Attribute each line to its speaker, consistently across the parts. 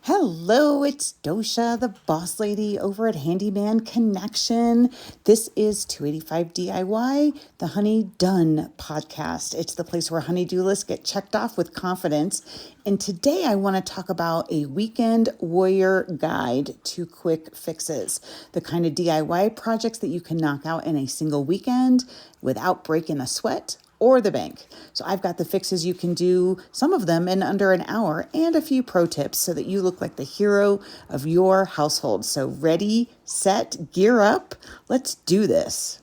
Speaker 1: Hello, it's Docia, the boss lady over at Handyman Connection. This is 285 DIY, the Honey Done podcast. It's the place where honey-do lists get checked off with confidence. And today I want to talk about a weekend warrior guide to quick fixes, the kind of DIY projects that you can knock out in a single weekend without breaking a sweat or the bank. So I've got the fixes you can do, some of them in under an hour, and a few pro tips so that you look like the hero of your household. So ready, set, gear up. Let's do this.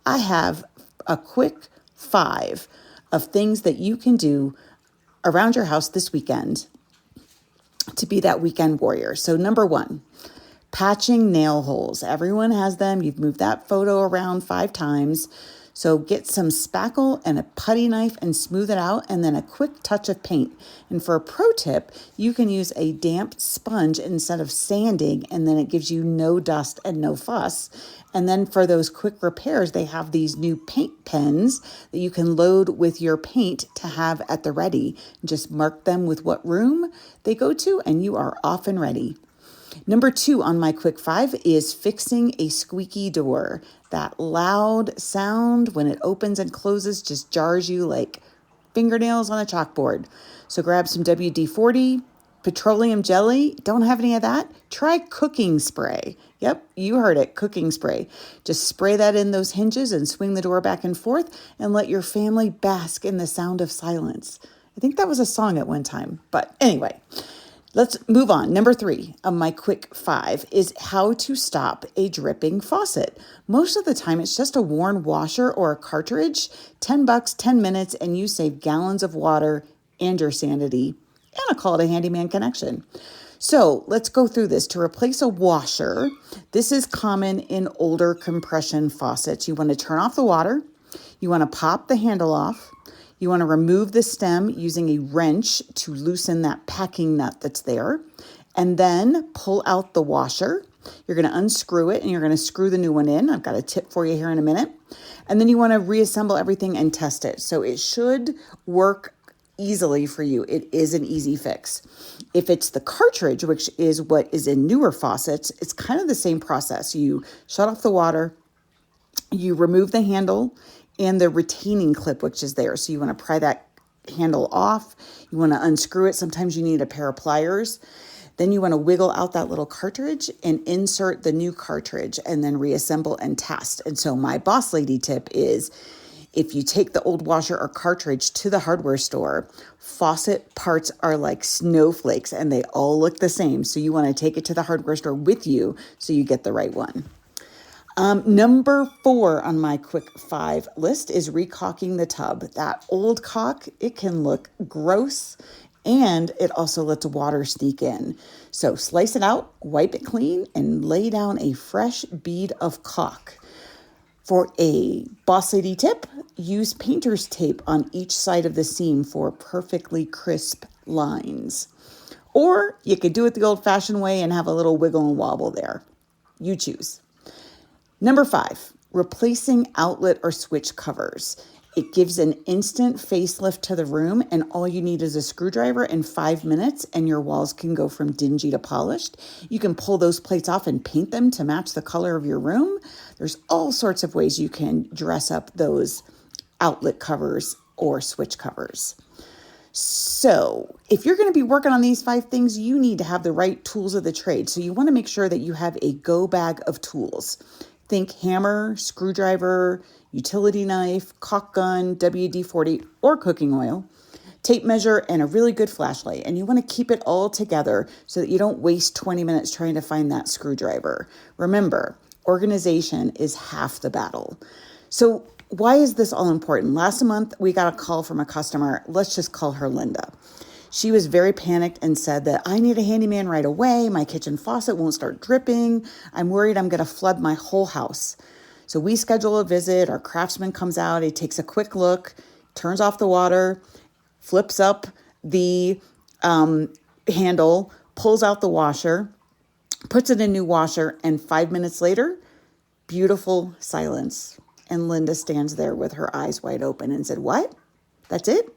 Speaker 1: I have a quick 5 of things that you can do around your house this weekend to be that weekend warrior. So number 1, patching nail holes. Everyone has them. You've moved that photo around 5 times. So get some spackle and a putty knife and smooth it out, and then a quick touch of paint. And for a pro tip, you can use a damp sponge instead of sanding, and then it gives you no dust and no fuss. And then for those quick repairs, they have these new paint pens that you can load with your paint to have at the ready. Just mark them with what room they go to, and you are off and ready. Number 2 on my quick 5 is fixing a squeaky door. That loud sound when it opens and closes just jars you like fingernails on a chalkboard. So grab some WD-40, petroleum jelly. Don't have any of that? Try cooking spray. Yep, you heard it, cooking spray. Just spray that in those hinges and swing the door back and forth and let your family bask in the sound of silence. I think that was a song at one time, but anyway. Let's move on. Number 3 of my quick 5 is how to stop a dripping faucet. Most of the time, it's just a worn washer or a cartridge. $10, 10 minutes, and you save gallons of water and your sanity. And a call to Handyman Connection. So let's go through this. To replace a washer, this is common in older compression faucets. You want to turn off the water. You want to pop the handle off. You want to remove the stem using a wrench to loosen that packing nut that's there. And then pull out the washer. You're going to unscrew it and you're going to screw the new one in. I've got a tip for you here in a minute. And then you want to reassemble everything and test it. So it should work easily for you. It is an easy fix. If it's the cartridge, which is what is in newer faucets, it's kind of the same process. You shut off the water, you remove the handle and the retaining clip, which is there. So you want to pry that handle off. You want to unscrew it. Sometimes you need a pair of pliers. Then you want to wiggle out that little cartridge and insert the new cartridge and then reassemble and test. And so my boss lady tip is if you take the old washer or cartridge to the hardware store, faucet parts are like snowflakes and they all look the same. So you want to take it to the hardware store with you so you get the right one. Number 4 on my quick 5 list is re-caulking the tub. That old caulk, it can look gross and it also lets water sneak in. So slice it out, wipe it clean, and lay down a fresh bead of caulk. For a boss lady tip, use painter's tape on each side of the seam for perfectly crisp lines. Or you could do it the old-fashioned way and have a little wiggle and wobble there. You choose. Number 5, replacing outlet or switch covers. It gives an instant facelift to the room, and all you need is a screwdriver in 5 minutes, and your walls can go from dingy to polished. You can pull those plates off and paint them to match the color of your room. There's all sorts of ways you can dress up those outlet covers or switch covers. So if you're going to be working on these 5 things, you need to have the right tools of the trade. So you want to make sure that you have a go bag of tools. Think hammer, screwdriver, utility knife, caulk gun, WD-40, or cooking oil, tape measure, and a really good flashlight. And you want to keep it all together so that you don't waste 20 minutes trying to find that screwdriver. Remember, organization is half the battle. So why is this all important? Last month, we got a call from a customer. Let's just call her Linda. She was very panicked and said that I need a handyman right away. My kitchen faucet won't start dripping. I'm worried I'm going to flood my whole house. So we schedule a visit. Our craftsman comes out. He takes a quick look, turns off the water, flips up the handle, pulls out the washer, puts it in a new washer, and 5 minutes later, beautiful silence. And Linda stands there with her eyes wide open and said, "What? That's it?"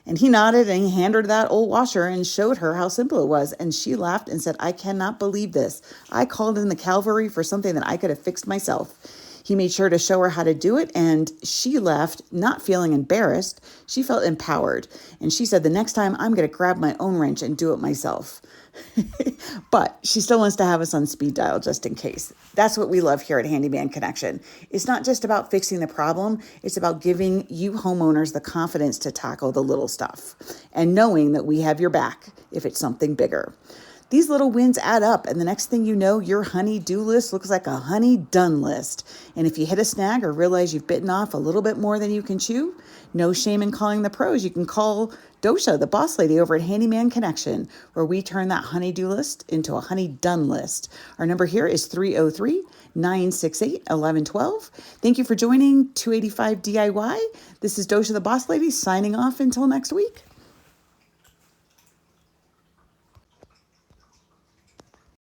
Speaker 1: And he nodded and he handed her that old washer and showed her how simple it was. And she laughed and said, I cannot believe this. I called in the cavalry for something that I could have fixed myself. He made sure to show her how to do it, and she left not feeling embarrassed. She felt empowered. And she said, the next time I'm going to grab my own wrench and do it myself. But she still wants to have us on speed dial just in case. That's what we love here at Handyman Connection. It's not just about fixing the problem. It's about giving you homeowners the confidence to tackle the little stuff and knowing that we have your back if it's something bigger. These little wins add up, and the next thing you know, your honey-do list looks like a honey-done list. And if you hit a snag or realize you've bitten off a little bit more than you can chew, no shame in calling the pros. You can call Docia, the boss lady over at Handyman Connection, where we turn that honey-do list into a honey-done list. Our number here is 303-968-1112. Thank you for joining 285 DIY. This is Docia, the boss lady, signing off until next week.